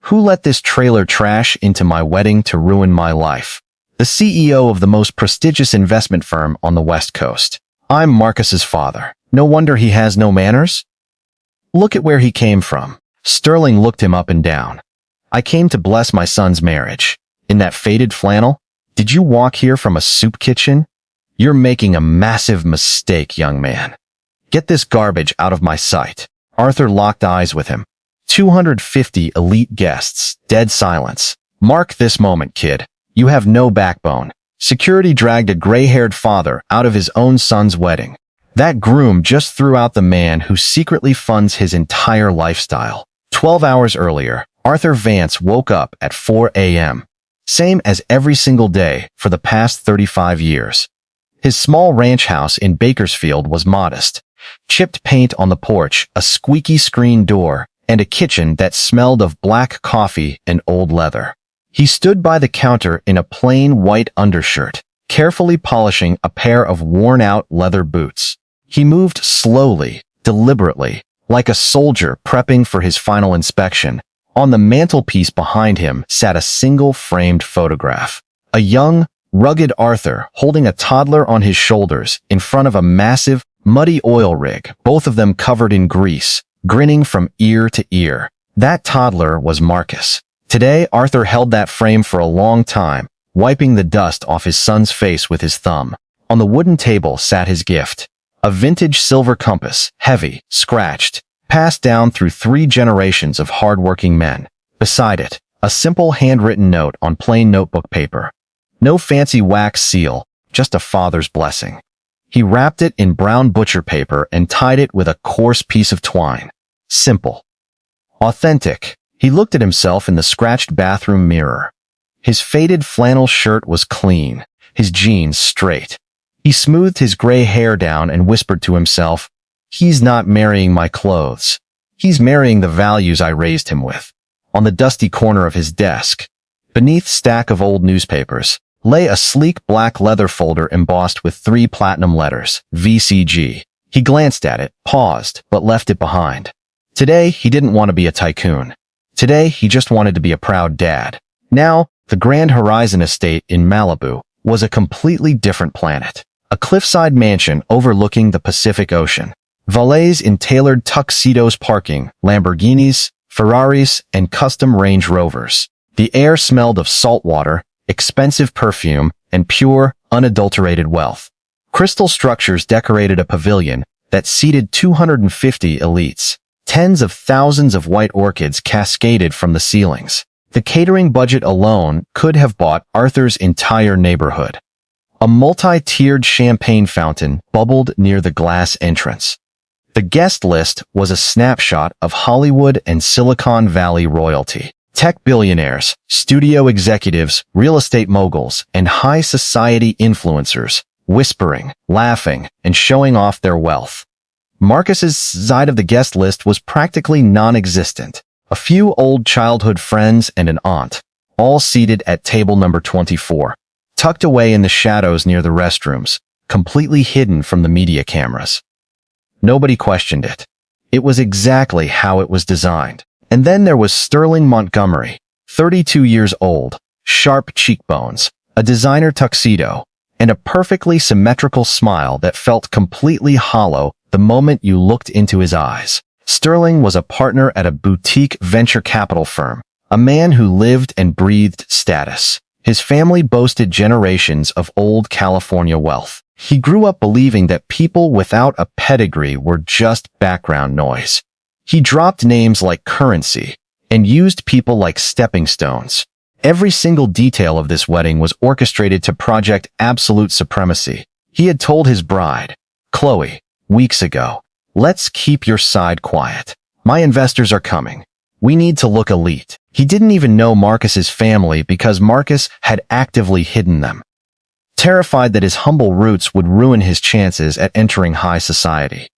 Who let this trailer trash into my wedding to ruin my life? The CEO of the most prestigious investment firm on the West Coast. I'm Marcus's father. No wonder he has no manners. Look at where he came from. Sterling looked him up and down. I came to bless my son's marriage. In that faded flannel? Did you walk here from a soup kitchen? You're making a massive mistake, young man. Get this garbage out of my sight. Arthur locked eyes with him. 250 elite guests, dead silence. Mark this moment, kid. You have no backbone. Security dragged a gray-haired father out of his own son's wedding. That groom just threw out the man who secretly funds his entire lifestyle. 12 hours earlier, Arthur Vance woke up at 4 a.m. Same as every single day for the past 35 years. His small ranch house in Bakersfield was modest. Chipped paint on the porch, a squeaky screen door, and a kitchen that smelled of black coffee and old leather. He stood by the counter in a plain white undershirt, carefully polishing a pair of worn-out leather boots. He moved slowly, deliberately, like a soldier prepping for his final inspection. On the mantelpiece behind him sat a single framed photograph. A young, rugged Arthur holding a toddler on his shoulders in front of a massive, muddy oil rig, both of them covered in grease, grinning from ear to ear. That toddler was Marcus. Today, Arthur held that frame for a long time, wiping the dust off his son's face with his thumb. On the wooden table sat his gift. A vintage silver compass, heavy, scratched, passed down through 3 generations of hard-working men. Beside it, a simple handwritten note on plain notebook paper. No fancy wax seal, just a father's blessing. He wrapped it in brown butcher paper and tied it with a coarse piece of twine. Simple. Authentic. He looked at himself in the scratched bathroom mirror. His faded flannel shirt was clean, his jeans straight. He smoothed his gray hair down and whispered to himself, "He's not marrying my clothes. He's marrying the values I raised him with." On the dusty corner of his desk, beneath stack of old newspapers, lay a sleek black leather folder embossed with 3 platinum letters, VCG. He glanced at it, paused, but left it behind. Today, he didn't want to be a tycoon. Today, he just wanted to be a proud dad. Now, the Grand Horizon estate in Malibu was a completely different planet. A cliffside mansion overlooking the Pacific Ocean. Valets in tailored tuxedos parking, Lamborghinis, Ferraris, and custom Range Rovers. The air smelled of salt water, expensive perfume, and pure, unadulterated wealth. Crystal structures decorated a pavilion that seated 250 elites. Tens of thousands of white orchids cascaded from the ceilings. The catering budget alone could have bought Arthur's entire neighborhood. A multi-tiered champagne fountain bubbled near the glass entrance. The guest list was a snapshot of Hollywood and Silicon Valley royalty. Tech billionaires, studio executives, real estate moguls, and high society influencers, whispering, laughing, and showing off their wealth. Marcus's side of the guest list was practically non-existent. A few old childhood friends and an aunt, all seated at table number 24, tucked away in the shadows near the restrooms, completely hidden from the media cameras. Nobody questioned it. It was exactly how it was designed. And then there was Sterling Montgomery, 32 years old, sharp cheekbones, a designer tuxedo, and a perfectly symmetrical smile that felt completely hollow the moment you looked into his eyes. Sterling was a partner at a boutique venture capital firm, a man who lived and breathed status. His family boasted generations of old California wealth. He grew up believing that people without a pedigree were just background noise. He dropped names like currency and used people like stepping stones. Every single detail of this wedding was orchestrated to project absolute supremacy. He had told his bride, Chloe, weeks ago, "Let's keep your side quiet. My investors are coming. We need to look elite." He didn't even know Marcus's family because Marcus had actively hidden them. Terrified that his humble roots would ruin his chances at entering high society.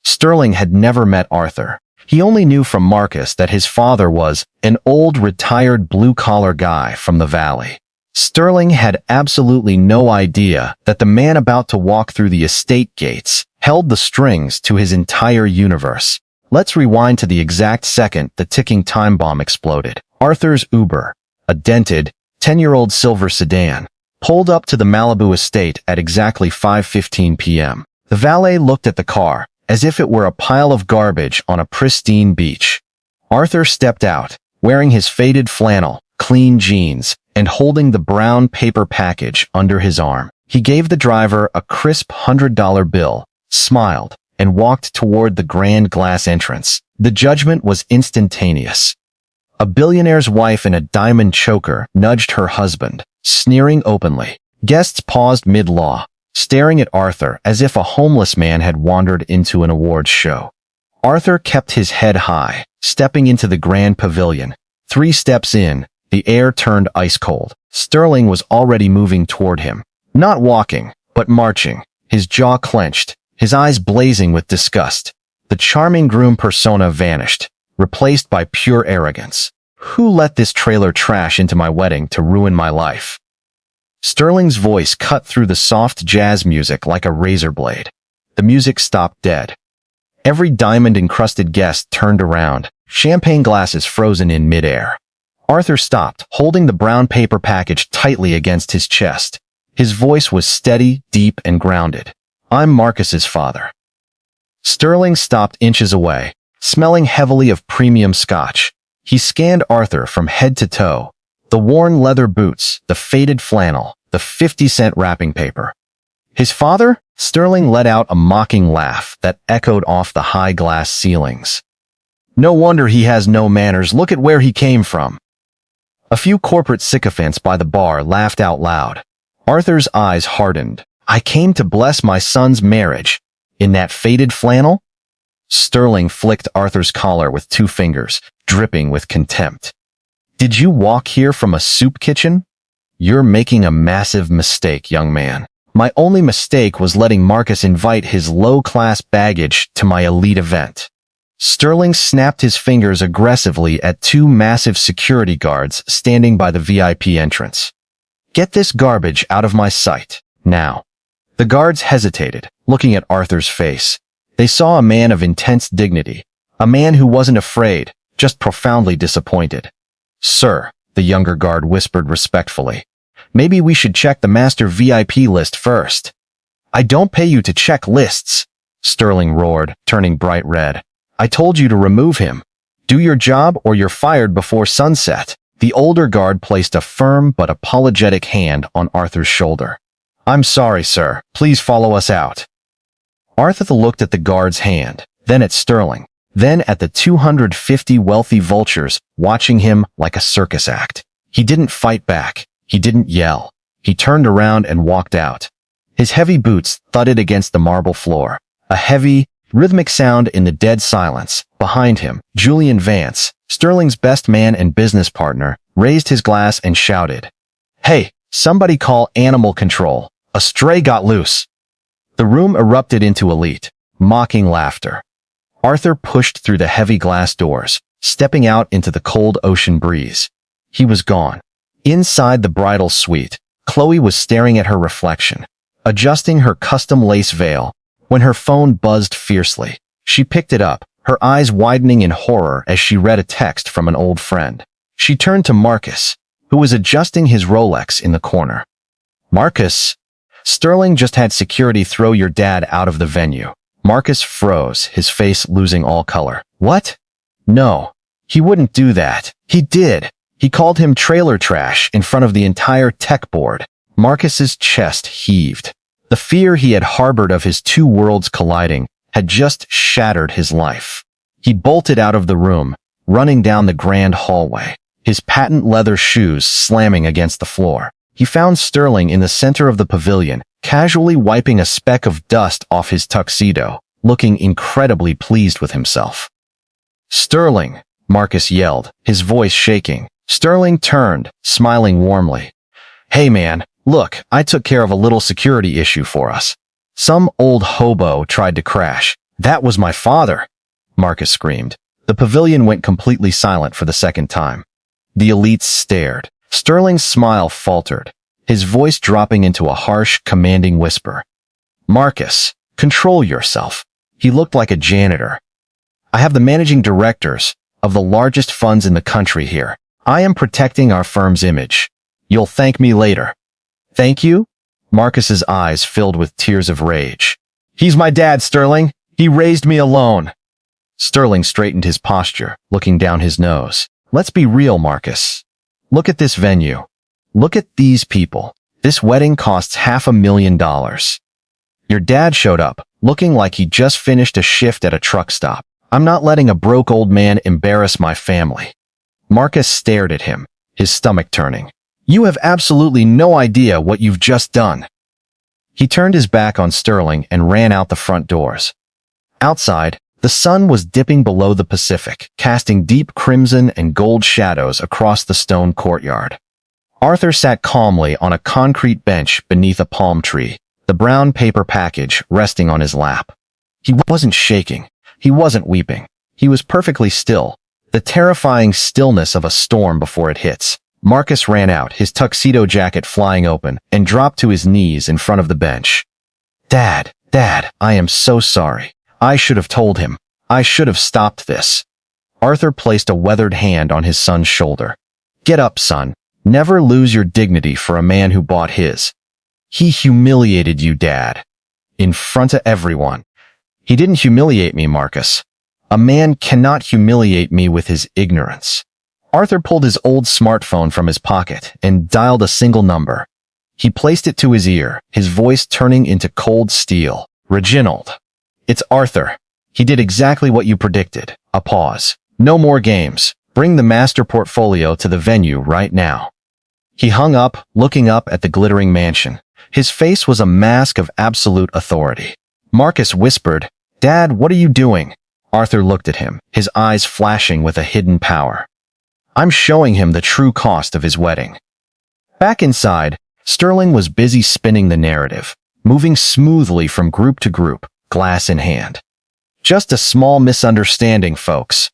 Sterling had never met Arthur. He only knew from Marcus that his father was an old retired blue-collar guy from the valley. Sterling had absolutely no idea that the man about to walk through the estate gates held the strings to his entire universe. Let's rewind to the exact second the ticking time bomb exploded. Arthur's Uber, a dented, 10-year-old silver sedan, pulled up to the Malibu estate at exactly 5:15 p.m. The valet looked at the car as if it were a pile of garbage on a pristine beach. Arthur stepped out, wearing his faded flannel, clean jeans, and holding the brown paper package under his arm. He gave the driver a crisp $100 bill, smiled, and walked toward the grand glass entrance. The judgment was instantaneous. A billionaire's wife in a diamond choker nudged her husband, sneering openly. Guests paused mid-law, staring at Arthur as if a homeless man had wandered into an awards show. Arthur kept his head high, stepping into the grand pavilion. 3 steps in, the air turned ice cold. Sterling was already moving toward him. Not walking, but marching, his jaw clenched, his eyes blazing with disgust. The charming groom persona vanished, replaced by pure arrogance. Who let this trailer trash into my wedding to ruin my life? Sterling's voice cut through the soft jazz music like a razor blade. The music stopped dead. Every diamond-encrusted guest turned around, champagne glasses frozen in midair. Arthur stopped, holding the brown paper package tightly against his chest. His voice was steady, deep, and grounded. I'm Marcus's father. Sterling stopped inches away, smelling heavily of premium scotch. He scanned Arthur from head to toe. The worn leather boots, the faded flannel, the 50-cent wrapping paper. His father? Sterling let out a mocking laugh that echoed off the high glass ceilings. No wonder he has no manners. Look at where he came from. A few corporate sycophants by the bar laughed out loud. Arthur's eyes hardened. I came to bless my son's marriage. In that faded flannel? Sterling flicked Arthur's collar with 2 fingers, dripping with contempt. Did you walk here from a soup kitchen? You're making a massive mistake, young man. My only mistake was letting Marcus invite his low-class baggage to my elite event. Sterling snapped his fingers aggressively at 2 massive security guards standing by the VIP entrance. Get this garbage out of my sight, now. The guards hesitated, looking at Arthur's face. They saw a man of intense dignity, a man who wasn't afraid, just profoundly disappointed. Sir, the younger guard whispered respectfully, maybe we should check the master VIP list first. I don't pay you to check lists, Sterling roared, turning bright red. I told you to remove him. Do your job or you're fired before sunset. The older guard placed a firm but apologetic hand on Arthur's shoulder. I'm sorry, sir. Please follow us out. Arthur looked at the guard's hand, then at Sterling, then at the 250 wealthy vultures watching him like a circus act. He didn't fight back. He didn't yell. He turned around and walked out. His heavy boots thudded against the marble floor. A heavy, rhythmic sound in the dead silence. Behind him, Julian Vance, Sterling's best man and business partner, raised his glass and shouted, Hey, somebody call animal control. A stray got loose. The room erupted into elite, mocking laughter. Arthur pushed through the heavy glass doors, stepping out into the cold ocean breeze. He was gone. Inside the bridal suite, Chloe was staring at her reflection, adjusting her custom lace veil, when her phone buzzed fiercely. She picked it up, her eyes widening in horror as she read a text from an old friend. She turned to Marcus, who was adjusting his Rolex in the corner. Marcus, Sterling just had security throw your dad out of the venue. Marcus froze, his face losing all color. What? No, he wouldn't do that. He did. He called him trailer trash in front of the entire tech board. Marcus's chest heaved. The fear he had harbored of his 2 worlds colliding had just shattered his life. He bolted out of the room, running down the grand hallway, his patent leather shoes slamming against the floor. He found Sterling in the center of the pavilion, casually wiping a speck of dust off his tuxedo, looking incredibly pleased with himself. Sterling, Marcus yelled, his voice shaking. Sterling turned, smiling warmly. Hey man, look, I took care of a little security issue for us. Some old hobo tried to crash. That was my father, Marcus screamed. The pavilion went completely silent for the second time. The elites stared. Sterling's smile faltered, his voice dropping into a harsh, commanding whisper. Marcus, control yourself. He looked like a janitor. I have the managing directors of the largest funds in the country here. I am protecting our firm's image. You'll thank me later." "Thank you?" Marcus's eyes filled with tears of rage. "He's my dad, Sterling. He raised me alone." Sterling straightened his posture, looking down his nose. "Let's be real, Marcus. Look at this venue. Look at these people. This wedding costs $500,000. Your dad showed up, looking like he just finished a shift at a truck stop. I'm not letting a broke old man embarrass my family." Marcus stared at him, his stomach turning. "You have absolutely no idea what you've just done." He turned his back on Sterling and ran out the front doors. Outside, the sun was dipping below the Pacific, casting deep crimson and gold shadows across the stone courtyard. Arthur sat calmly on a concrete bench beneath a palm tree, the brown paper package resting on his lap. He wasn't shaking. He wasn't weeping. He was perfectly still, the terrifying stillness of a storm before it hits. Marcus ran out, his tuxedo jacket flying open, and dropped to his knees in front of the bench. Dad, I am so sorry. I should have told him. I should have stopped this." Arthur placed a weathered hand on his son's shoulder. "Get up, son. Never lose your dignity for a man who bought his. He humiliated you, Dad. In front of everyone." "He didn't humiliate me, Marcus. A man cannot humiliate me with his ignorance." Arthur pulled his old smartphone from his pocket and dialed a single number. He placed it to his ear, his voice turning into cold steel. "Reginald. It's Arthur. He did exactly what you predicted." A pause. "No more games. Bring the master portfolio to the venue right now." He hung up, looking up at the glittering mansion. His face was a mask of absolute authority. Marcus whispered, "Dad, what are you doing?" Arthur looked at him, his eyes flashing with a hidden power. "I'm showing him the true cost of his wedding." Back inside, Sterling was busy spinning the narrative, moving smoothly from group to group, glass in hand. "Just a small misunderstanding, folks."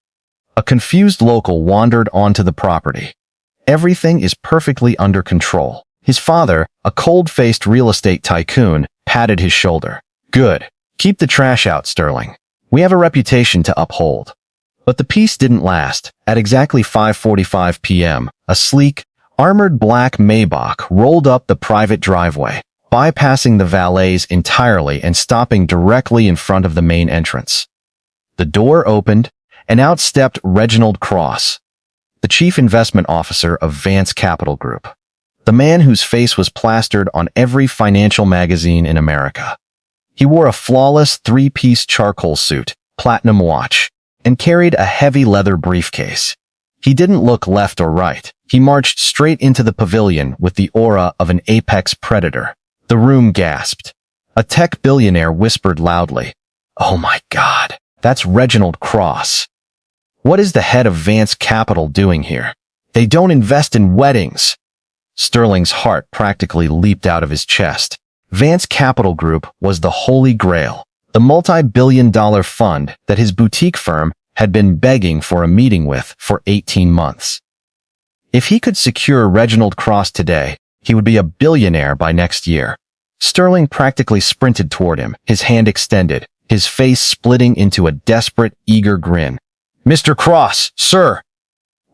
A confused local wandered onto the property. "Everything is perfectly under control." His father, a cold-faced real estate tycoon, patted his shoulder. "Good. Keep the trash out, Sterling. We have a reputation to uphold." But the peace didn't last. At exactly 5:45 p.m., a sleek, armored black Maybach rolled up the private driveway, bypassing the valets entirely and stopping directly in front of the main entrance. The door opened, and out stepped Reginald Cross, the chief investment officer of Vance Capital Group, the man whose face was plastered on every financial magazine in America. He wore a flawless three-piece charcoal suit, platinum watch, and carried a heavy leather briefcase. He didn't look left or right. He marched straight into the pavilion with the aura of an apex predator. The room gasped. A tech billionaire whispered loudly, "Oh my God, that's Reginald Cross. What is the head of Vance Capital doing here? They don't invest in weddings." Sterling's heart practically leaped out of his chest. Vance Capital Group was the holy grail, the multi-billion-dollar fund that his boutique firm had been begging for a meeting with for 18 months. If he could secure Reginald Cross today, he would be a billionaire by next year. Sterling practically sprinted toward him, his hand extended, his face splitting into a desperate, eager grin. "Mr. Cross, sir!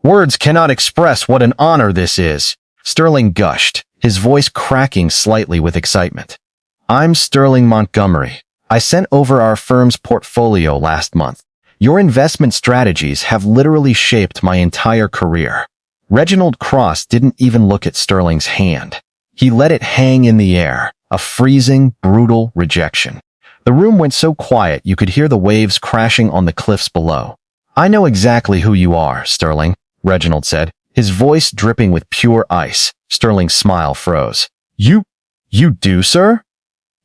Words cannot express what an honor this is." Sterling gushed, his voice cracking slightly with excitement. "I'm Sterling Montgomery. I sent over our firm's portfolio last month. Your investment strategies have literally shaped my entire career." Reginald Cross didn't even look at Sterling's hand. He let it hang in the air, a freezing, brutal rejection. The room went so quiet you could hear the waves crashing on the cliffs below. "I know exactly who you are, Sterling," Reginald said, his voice dripping with pure ice. Sterling's smile froze. You do, sir?"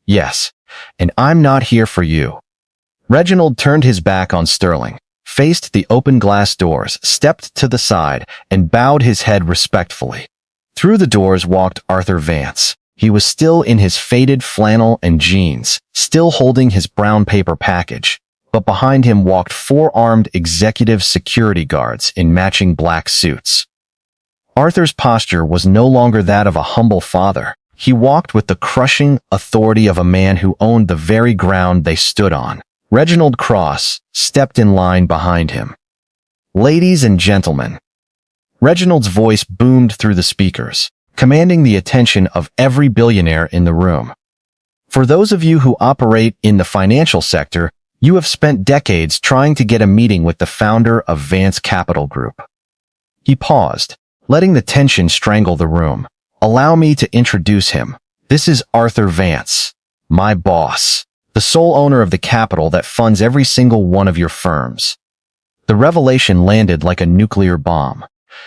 "Yes, and I'm not here for you." Reginald turned his back on Sterling, faced the open glass doors, stepped to the side, and bowed his head respectfully. Through the doors walked Arthur Vance. He was still in his faded flannel and jeans, still holding his brown paper package, but behind him walked four armed executive security guards in matching black suits. Arthur's posture was no longer that of a humble father. He walked with the crushing authority of a man who owned the very ground they stood on. Reginald Cross stepped in line behind him. Ladies and gentlemen. Reginald's voice boomed through the speakers, commanding the attention of every billionaire in the room. For those of you who operate in the financial sector, you have spent decades trying to get a meeting with the founder of Vance Capital Group. He paused, letting the tension strangle the room. Allow me to introduce him. This is Arthur Vance, my boss, the sole owner of the capital that funds every single one of your firms. The revelation landed like a nuclear bomb.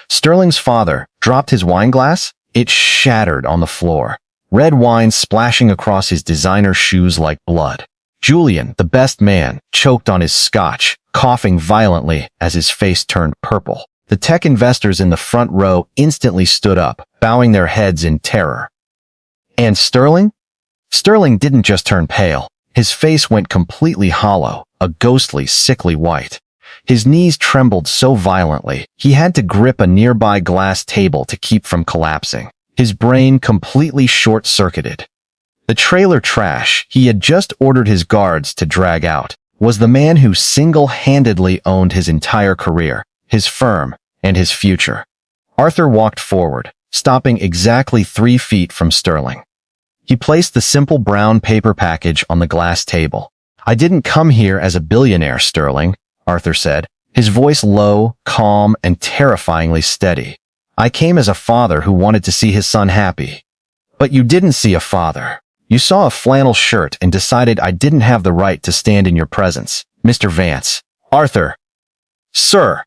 Sterling's father dropped his wine glass. It shattered on the floor, red wine splashing across his designer shoes like blood. Julian, the best man, choked on his scotch, coughing violently as his face turned purple. The tech investors in the front row instantly stood up, bowing their heads in terror. And Sterling? Sterling didn't just turn pale. His face went completely hollow, a ghostly, sickly white. His knees trembled so violently, he had to grip a nearby glass table to keep from collapsing. His brain completely short-circuited. The trailer trash he had just ordered his guards to drag out was the man who single-handedly owned his entire career, his firm, and his future. Arthur walked forward, stopping exactly 3 feet from Sterling. He placed the simple brown paper package on the glass table. I didn't come here as a billionaire, Sterling, Arthur said, his voice low, calm, and terrifyingly steady. I came as a father who wanted to see his son happy. But you didn't see a father. You saw a flannel shirt and decided I didn't have the right to stand in your presence, Mr. Vance. Arthur. Sir.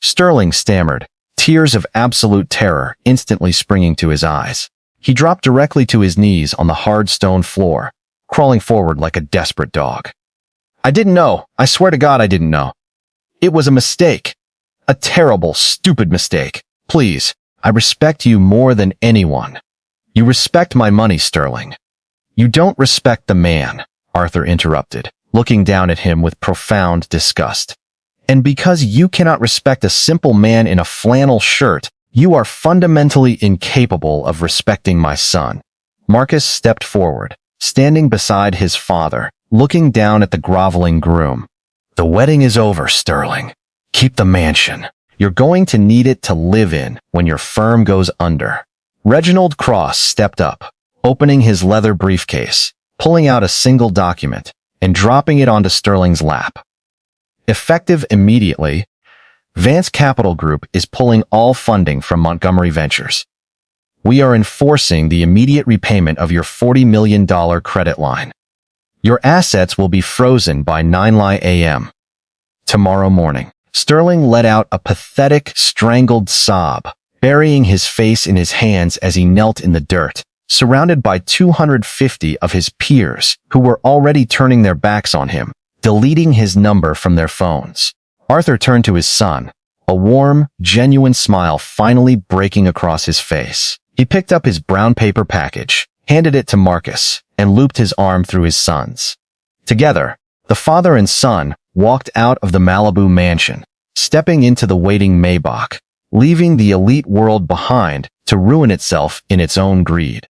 Sterling stammered, tears of absolute terror instantly springing to his eyes. He dropped directly to his knees on the hard stone floor, crawling forward like a desperate dog. I didn't know. I swear to God I didn't know. It was a mistake. A terrible, stupid mistake. Please, I respect you more than anyone. You respect my money, Sterling. You don't respect the man, Arthur interrupted, looking down at him with profound disgust. And because you cannot respect a simple man in a flannel shirt, you are fundamentally incapable of respecting my son. Marcus stepped forward, standing beside his father, looking down at the groveling groom. The wedding is over, Sterling. Keep the mansion. You're going to need it to live in when your firm goes under. Reginald Cross stepped up, opening his leather briefcase, pulling out a single document, and dropping it onto Sterling's lap. Effective immediately, Vance Capital Group is pulling all funding from Montgomery Ventures. We are enforcing the immediate repayment of your $40 million credit line. Your assets will be frozen by 9 a.m. tomorrow morning. Sterling let out a pathetic, strangled sob, burying his face in his hands as he knelt in the dirt, surrounded by 250 of his peers who were already turning their backs on him, deleting his number from their phones. Arthur turned to his son, a warm, genuine smile finally breaking across his face. He picked up his brown paper package, handed it to Marcus, and looped his arm through his son's. Together, the father and son walked out of the Malibu mansion, stepping into the waiting Maybach, leaving the elite world behind to ruin itself in its own greed.